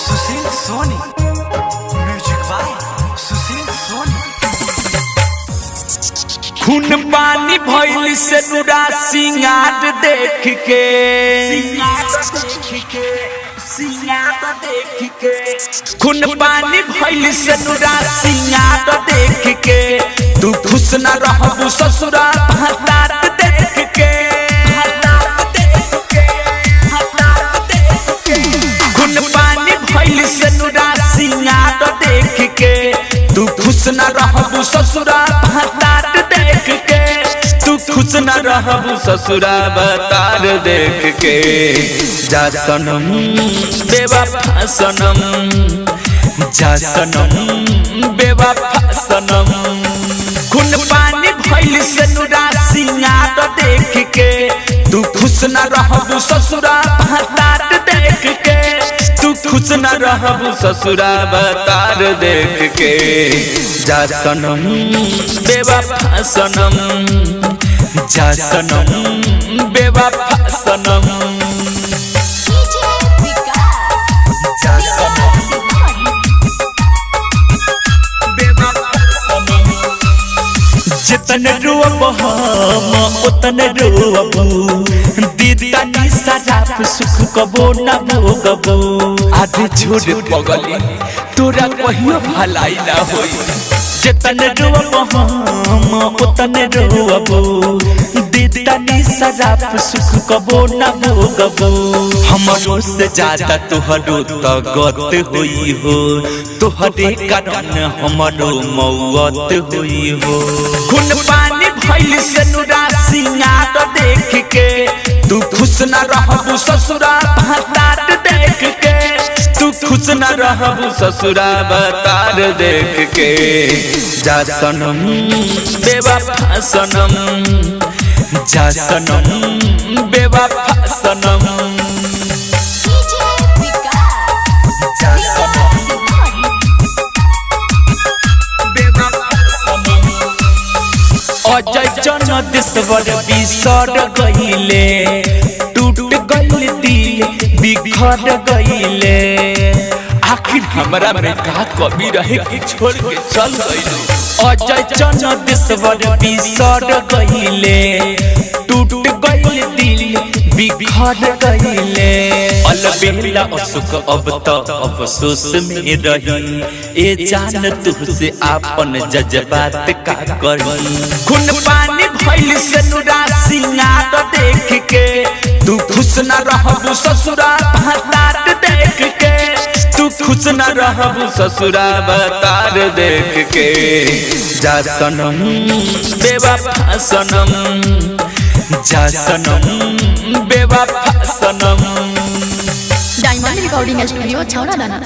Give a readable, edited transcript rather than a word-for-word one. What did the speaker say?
Sushil Soni music by Sushil Soni. खून पानी भइल से नुरा सिंगार देख के खून पानी भइल से नुरा सिंगार देख के तू खुश न रहबू ससुरा हतार देख के खून पानी भइल से नुरा सिंगार देख के तू खुश न रहबू ससुरा हतार देख के तू खुश न रहबू ससुरा बतार देख के जा सनम बेवफा सनम जा सनम बेवफा सनम खून पानी भइल से नुरा सिंगार देख के तू खुश न रहबू ससुरा हतार देख के तू खुश न रहबू ससुरा बतार देख के जा सनम बेवफा सनम जा सनम बेवफा सनम जा सनम बेवफा सनम जितन रोब हम उतन रोबू दीदा नी सराप सुख कबो न भोगबू आधे छोड़ पगली तोरा कहियो भलाई ना होई जितन रोब हम उतन रोबू दीदा नी सराप सुख कबो न भोगबू हमरो से ज्यादा तोहरो तगत होई हो तोहरे कारण हमरो मौत होई हो खून पानी भइल से नुरा सिंगार देख के तू खुश न रहबू ससुरा हतार देख के तू खुश न रहबू ससुरा बतार देख के जा सनम बेवफा सनम जा सनम बेवफा सनम जा सनम बेवफा सनम अजय जन देशवर बिसर गइले टूट गइल दिल बिखर गइले आखिर हमरा में का कमी रहे कि छोड़ के चल गइले अजय जन देशवर बिसर गइले टूट गइल दिल बिखर गइले अलबेला अशोक अब तो अफसोस में रही ए जान तुझसे आपन जज्बात का करी खून पानी भइल से नुरा सिंगार देख के तू खुश न रहबू ससुरा हतार देख के तू खुश न रहबू ससुरा बतार देख के जा सनम बेवफा सनम जा सनम बेवफा सनम डायमंड रिकॉर्डिंग स्टूडियो छौड़ा दाना।